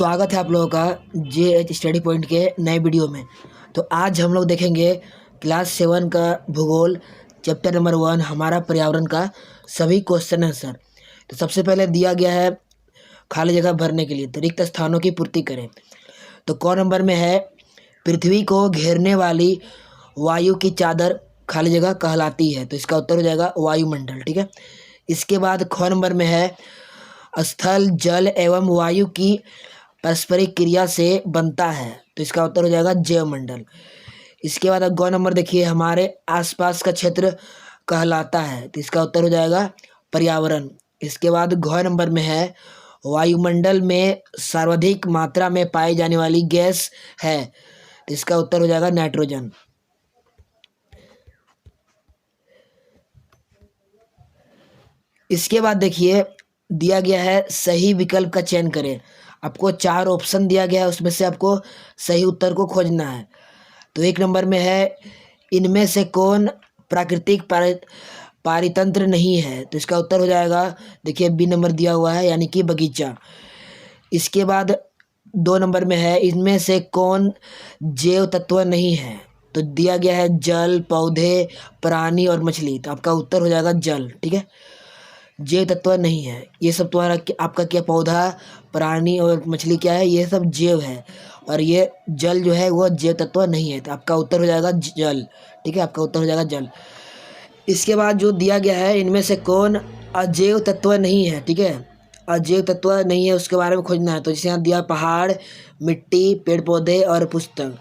स्वागत है आप लोगों का JH स्टडी पॉइंट के नए वीडियो में। तो आज हम लोग देखेंगे क्लास 7 का भूगोल चैप्टर नंबर 1 हमारा पर्यावरण का सभी क्वेश्चन आंसर। तो सबसे पहले दिया गया है खाली जगह भरने के लिए तो रिक्त स्थानों की पूर्ति करें। तो क नंबर में है पृथ्वी को घेरने वाली वायु की चादर खाली जगह कहलाती है, तो इसका उत्तर हो जाएगा वायुमंडल। ठीक है। इसके बाद ख नंबर में है स्थल जल एवं वायु की पारस्परिक क्रिया से बनता है, तो इसका उत्तर हो जाएगा जैवमंडल। इसके बाद अब ग नंबर देखिए हमारे आसपास का क्षेत्र कहलाता है, तो इसका उत्तर हो जाएगा पर्यावरण। इसके बाद घ नंबर में है वायुमंडल में सर्वाधिक मात्रा में पाई जाने वाली गैस है, तो इसका उत्तर हो जाएगा नाइट्रोजन। इसके बाद देखिए दिया गया है सही विकल्प का चयन करें। आपको 4 ऑप्शन दिया गया है, उसमें से आपको सही उत्तर को खोजना है। तो 1 नंबर में है इनमें से कौन प्राकृतिक पारितंत्र नहीं है, तो इसका उत्तर हो जाएगा देखिए बी नंबर दिया हुआ है यानी कि बगीचा। इसके बाद 2 नंबर में है इनमें से कौन जैव तत्व नहीं है, तो दिया गया है जल, पौधे, प्राणी और मछली, तो आपका उत्तर हो जाएगा जल। ठीक है। जैव तत्व नहीं है, ये सब तुम्हारा आपका क्या पौधा, प्राणी और मछली क्या है, ये सब जैव है, और ये जल जो है वो जैव तत्व नहीं है, तो आपका उत्तर हो जाएगा जल। ठीक है, आपका उत्तर हो जाएगा जल। इसके बाद जो दिया गया है इनमें से कौन अजैव तत्व नहीं है। ठीक है, अजैव तत्व नहीं है उसके बारे में खोजना है। तो जैसे यहाँ दिया पहाड़, मिट्टी, पेड़ पौधे और पुस्तक,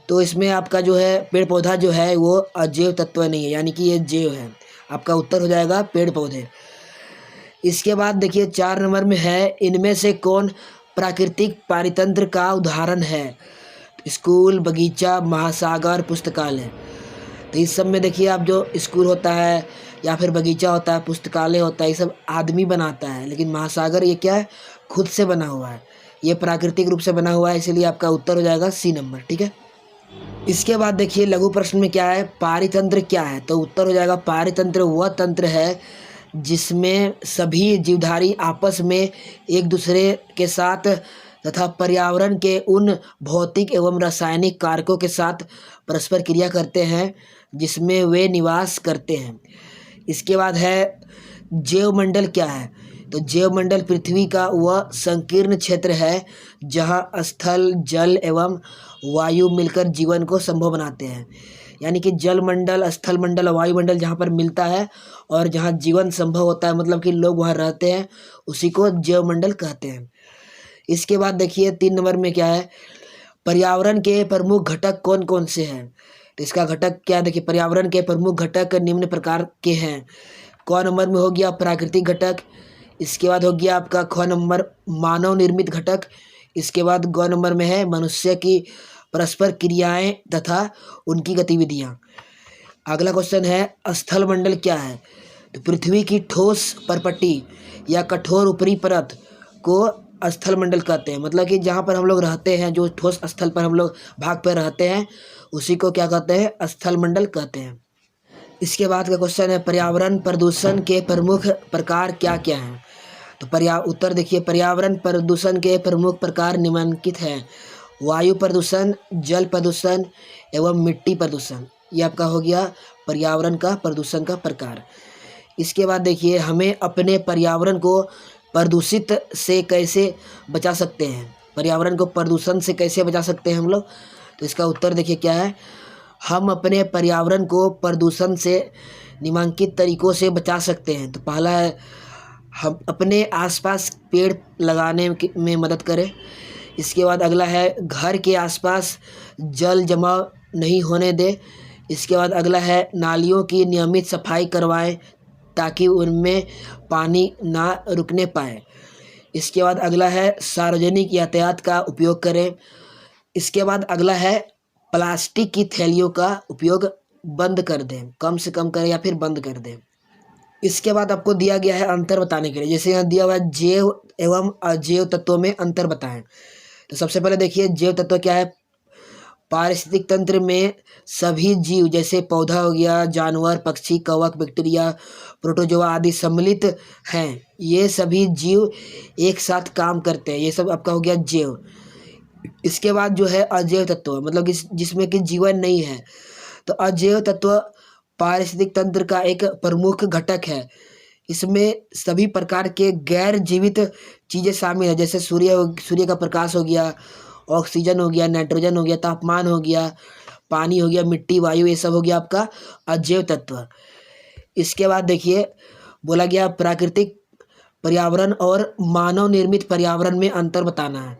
तो इसमें आपका जो है पेड़ पौधा जो है वो अजैव तत्व नहीं है यानी कि ये जैव है, आपका उत्तर हो जाएगा पेड़ पौधे। इसके बाद देखिए 4 नंबर में है इनमें से कौन प्राकृतिक पारितंत्र का उदाहरण है, स्कूल, बगीचा, महासागर, पुस्तकालय। तो इस सब में देखिए आप जो स्कूल होता है या फिर बगीचा होता है, पुस्तकालय होता है, ये सब आदमी बनाता है, लेकिन महासागर ये क्या है, खुद से बना हुआ है, ये प्राकृतिक रूप से बना हुआ है, इसलिए आपका उत्तर हो जाएगा सी नंबर। ठीक है। इसके बाद देखिए लघु प्रश्न में क्या है, पारितंत्र क्या है, तो उत्तर हो जाएगा पारितंत्र वह तंत्र है जिसमें सभी जीवधारी आपस में एक दूसरे के साथ तथा पर्यावरण के उन भौतिक एवं रासायनिक कारकों के साथ परस्पर क्रिया करते हैं जिसमें वे निवास करते हैं। इसके बाद है जैवमंडल क्या है, तो जैवमंडल पृथ्वी का वह संकीर्ण क्षेत्र है जहां स्थल, जल एवं वायु मिलकर जीवन को संभव बनाते हैं, यानी कि जल मंडल, स्थल मंडल, वायुमंडल जहाँ पर मिलता है और जहाँ जीवन संभव होता है, मतलब कि लोग वहाँ रहते हैं, उसी को जैवमंडल कहते हैं। इसके बाद देखिए 3 नंबर में क्या है, पर्यावरण के प्रमुख घटक कौन कौन से हैं, तो इसका घटक क्या है, देखिए पर्यावरण के प्रमुख घटक निम्न प्रकार के हैं। क नंबर में हो गया प्राकृतिक घटक, इसके बाद हो गया आपका ख नंबर मानव निर्मित घटक, इसके बाद ग नंबर में है मनुष्य की परस्पर क्रियाएं तथा उनकी गतिविधियां। अगला क्वेश्चन है स्थल मंडल क्या है, तो पृथ्वी की ठोस परपट्टी या कठोर ऊपरी परत को स्थल मंडल कहते हैं, मतलब कि जहाँ पर हम लोग रहते हैं, जो ठोस स्थल पर हम लोग भाग पर रहते हैं, उसी को क्या कहते हैं, स्थल मंडल कहते हैं। इसके बाद का क्वेश्चन है पर्यावरण प्रदूषण के प्रमुख प्रकार क्या क्या हैं, तो उत्तर देखिए पर्यावरण प्रदूषण के प्रमुख प्रकार निम्नलिखित हैं, वायु प्रदूषण, जल प्रदूषण एवं मिट्टी प्रदूषण, ये आपका हो गया पर्यावरण का प्रदूषण का प्रकार। इसके बाद देखिए हमें अपने पर्यावरण को प्रदूषित से कैसे बचा सकते हैं, पर्यावरण को प्रदूषण से कैसे बचा सकते हैं हम लोग, तो इसका उत्तर देखिए क्या है, हम अपने पर्यावरण को प्रदूषण से निम्नलिखित तरीकों से बचा सकते हैं। तो पहला है हम अपने आसपास पेड़ लगाने में मदद करें। इसके बाद अगला है घर के आसपास जल जमा नहीं होने दे। इसके बाद अगला है नालियों की नियमित सफाई करवाएं ताकि उनमें पानी ना रुकने पाए। इसके बाद अगला है सार्वजनिक यातायात का उपयोग करें। इसके बाद अगला है प्लास्टिक की थैलियों का उपयोग बंद कर दें, कम से कम करें या फिर बंद कर दें। इसके बाद आपको दिया गया है अंतर बताने के लिए, जैसे यहाँ दिया हुआ है जैव एवं अजैव तत्वों में अंतर बताएं। तो सबसे पहले देखिए जैव तत्व क्या है, पारिस्थितिक तंत्र में सभी जीव जैसे पौधा हो गया, जानवर, पक्षी, कवक, बैक्टीरिया, प्रोटोजोआ आदि सम्मिलित हैं। ये सभी जीव एक साथ काम करते हैं। ये सब आपका हो गया जैव। इसके बाद जो है अजैव तत्व, मतलब जिसमें कि जीवन नहीं है। तो अजैव तत्व पारिस्थितिक तंत्र का एक प्रमुख घटक है। इसमें सभी प्रकार के गैर जीवित चीज़ें शामिल है, जैसे सूर्य का प्रकाश हो गया, ऑक्सीजन हो गया, नाइट्रोजन हो गया, तापमान हो गया, पानी हो गया, मिट्टी, वायु, ये सब हो गया आपका अजैव तत्व। इसके बाद देखिए बोला गया प्राकृतिक पर्यावरण और मानव निर्मित पर्यावरण में अंतर बताना है।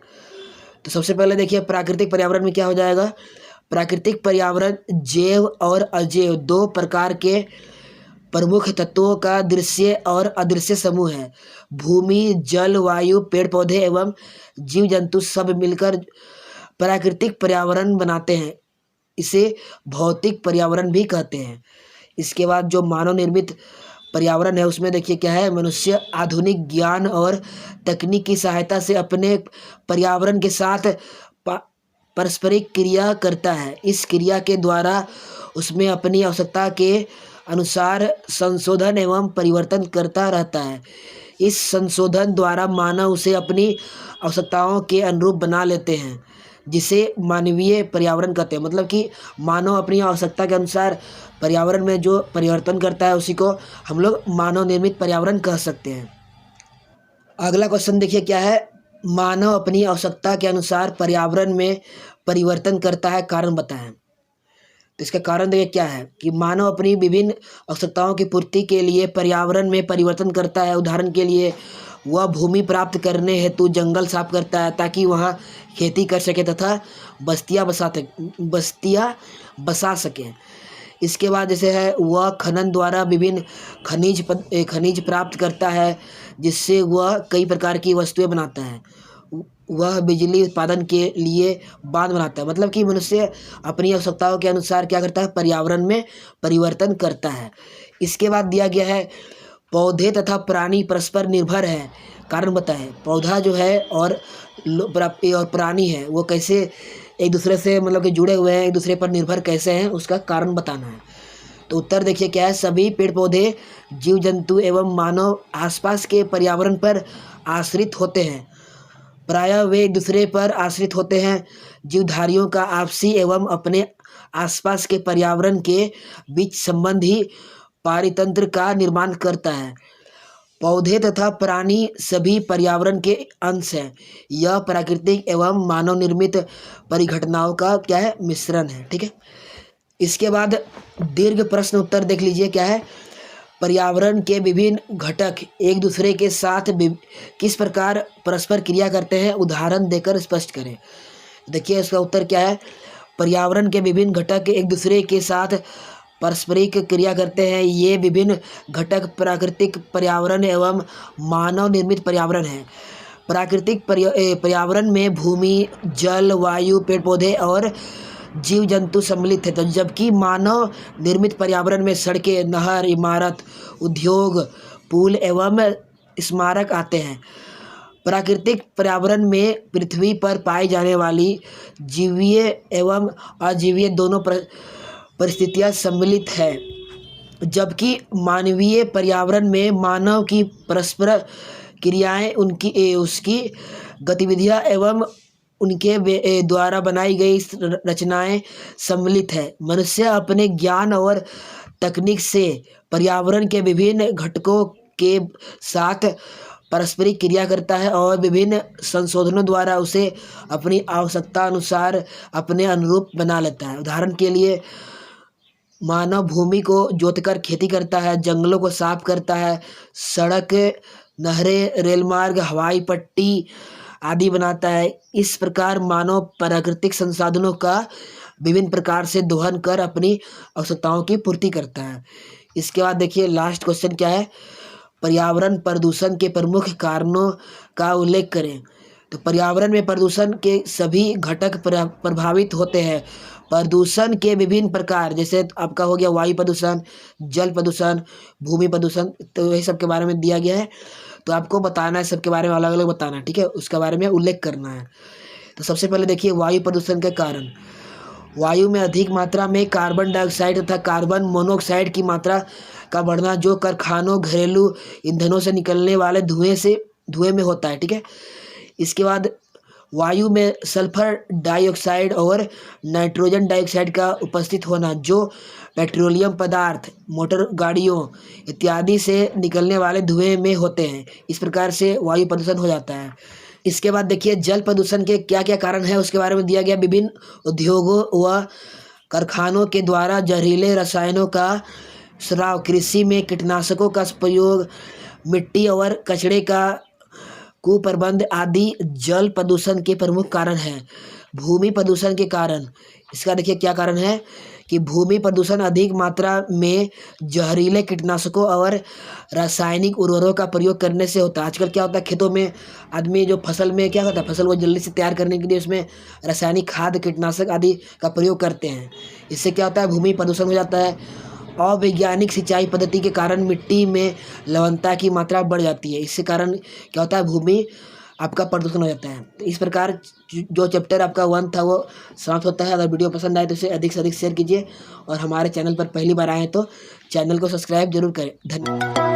तो सबसे पहले देखिए प्राकृतिक पर्यावरण में क्या हो जाएगा। प्राकृतिक पर्यावरण जैव और अजैव दो प्रकार के प्रमुख तत्वों का दृश्य और अदृश्य समूह है। भूमि, जल, वायु, पेड़ पौधे एवं जीव जंतु सब मिलकर प्राकृतिक पर्यावरण बनाते हैं। इसे भौतिक पर्यावरण भी कहते हैं। इसके बाद जो मानव निर्मित पर्यावरण है उसमें देखिए क्या है, मनुष्य आधुनिक ज्ञान और तकनीक की सहायता से अपने पर्यावरण के साथ पारस्परिक क्रिया करता है। इस क्रिया के द्वारा उसमें अपनी आवश्यकता के अनुसार संशोधन एवं परिवर्तन करता रहता है। इस संशोधन द्वारा मानव उसे अपनी आवश्यकताओं के अनुरूप बना लेते हैं, जिसे मानवीय पर्यावरण कहते हैं। मतलब कि मानव अपनी आवश्यकता के अनुसार पर्यावरण में जो परिवर्तन करता है उसी को हम लोग मानव निर्मित पर्यावरण कह सकते हैं। अगला क्वेश्चन देखिए क्या है, मानव अपनी आवश्यकता के अनुसार पर्यावरण में परिवर्तन करता है, कारण बताएं। तो इसका कारण देखिए क्या है कि मानव अपनी विभिन्न आवश्यकताओं की पूर्ति के लिए पर्यावरण में परिवर्तन करता है। उदाहरण के लिए वह भूमि प्राप्त करने हेतु जंगल साफ करता है ताकि वहाँ खेती कर सके तथा बस्तियाँ बसा सकें। इसके बाद जैसे है वह खनन द्वारा विभिन्न खनिज प्राप्त करता है, जिससे वह कई प्रकार की वस्तुएं बनाता है। वह बिजली उत्पादन के लिए बांध बनाता है। मतलब कि मनुष्य अपनी आवश्यकताओं के अनुसार क्या करता है, पर्यावरण में परिवर्तन करता है। इसके बाद दिया गया है पौधे तथा प्राणी परस्पर निर्भर है, कारण बताएं। पौधा जो है और प्राणी है वो कैसे एक दूसरे से मतलब कि जुड़े हुए हैं, एक दूसरे पर निर्भर कैसे हैं, उसका कारण बताना है। तो उत्तर देखिए क्या है, सभी पेड़ पौधे, जीव जंतु एवं मानव आसपास के पर्यावरण पर आश्रित होते हैं। प्रायः वे एक दूसरे पर आश्रित होते हैं। जीवधारियों का आपसी एवं अपने आसपास के पर्यावरण के बीच संबंध ही पारितंत्र का निर्माण करता है। पौधे तथा प्राणी सभी पर्यावरण के अंश हैं। यह प्राकृतिक एवं मानव निर्मित परिघटनाओं का क्या है, मिश्रण है। ठीक है। इसके बाद दीर्घ प्रश्न उत्तर देख लीजिए क्या है, पर्यावरण के विभिन्न घटक एक दूसरे के साथ किस प्रकार परस्पर क्रिया करते हैं, उदाहरण देकर स्पष्ट करें। देखिए इसका उत्तर क्या है, पर्यावरण के विभिन्न घटक एक दूसरे के साथ पारस्परिक क्रिया करते हैं। ये विभिन्न घटक प्राकृतिक पर्यावरण एवं मानव निर्मित पर्यावरण है। प्राकृतिक पर्यावरण में भूमि, जल, वायु, पेड़ पौधे और जीव जंतु सम्मिलित है। तो जबकि मानव निर्मित पर्यावरण में सड़कें, नहर, इमारत, उद्योग, पुल एवं स्मारक आते हैं। प्राकृतिक पर्यावरण में पृथ्वी पर पाई जाने वाली जीवीय एवं अजीवीय दोनों परिस्थितियां सम्मिलित है। जबकि मानवीय पर्यावरण में मानव की परस्पर क्रियाएं, उसकी गतिविधियां एवं उनके द्वारा बनाई गई रचनाएं सम्मिलित है। मनुष्य अपने ज्ञान और तकनीक से पर्यावरण के विभिन्न घटकों के साथ पारस्परिक क्रिया करता है और विभिन्न संशोधनों द्वारा उसे अपनी आवश्यकता अनुसार अपने अनुरूप बना लेता है। उदाहरण के लिए मानव भूमि को जोतकर खेती करता है, जंगलों को साफ करता है, सड़क, नहरें, रेल मार्ग, हवाई पट्टी आदि बनाता है। इस प्रकार मानव प्राकृतिक संसाधनों का विभिन्न प्रकार से दोहन कर अपनी आवश्यकताओं की पूर्ति करता है। इसके बाद देखिए लास्ट क्वेश्चन क्या है, पर्यावरण प्रदूषण के प्रमुख कारणों का उल्लेख करें। तो पर्यावरण में प्रदूषण के सभी घटक प्रभावित होते हैं। प्रदूषण के विभिन्न प्रकार जैसे आपका हो गया वायु प्रदूषण, जल प्रदूषण, भूमि प्रदूषण, तो यही सब के बारे में दिया गया है। तो आपको बताना है सबके बारे में अलग अलग बताना है, ठीक है, उसके बारे में उल्लेख करना है। तो सबसे पहले देखिए वायु प्रदूषण के कारण। वायु में अधिक मात्रा में कार्बन डाइऑक्साइड तथा कार्बन मोनोऑक्साइड की मात्रा का बढ़ना जो कारखानों घरेलू ईंधनों से निकलने वाले धुएं में होता है। ठीक है। इसके बाद वायु में सल्फर डाइऑक्साइड और नाइट्रोजन डाइऑक्साइड का उपस्थित होना जो पेट्रोलियम पदार्थ, मोटर गाड़ियों इत्यादि से निकलने वाले धुएं में होते हैं। इस प्रकार से वायु प्रदूषण हो जाता है। इसके बाद देखिए जल प्रदूषण के क्या क्या कारण है उसके बारे में दिया गया। विभिन्न उद्योगों व कारखानों के द्वारा जहरीले रसायनों का स्राव, कृषि में कीटनाशकों का प्रयोग, मिट्टी और कचरे का कुप्रबंध आदि जल प्रदूषण के प्रमुख कारण हैं। भूमि प्रदूषण के कारण, इसका देखिए क्या कारण है कि भूमि प्रदूषण अधिक मात्रा में जहरीले कीटनाशकों और रासायनिक उर्वरकों का प्रयोग करने से होता है। आजकल क्या होता है खेतों में आदमी जो फसल में क्या होता है, फसल को जल्दी से तैयार करने के लिए उसमें रासायनिक खाद, कीटनाशक आदि का प्रयोग करते हैं। इससे क्या होता है, भूमि प्रदूषण हो जाता है। अवैज्ञानिक सिंचाई पद्धति के कारण मिट्टी में लवणता की मात्रा बढ़ जाती है। इसके कारण क्या होता है, भूमि आपका प्रदूषण हो जाता है। तो इस प्रकार जो चैप्टर आपका 1 था वो समाप्त होता है। अगर वीडियो पसंद आए तो इसे अधिक से अधिक शेयर कीजिए और हमारे चैनल पर पहली बार आए हैं तो चैनल को सब्सक्राइब जरूर करें। धन्यवाद।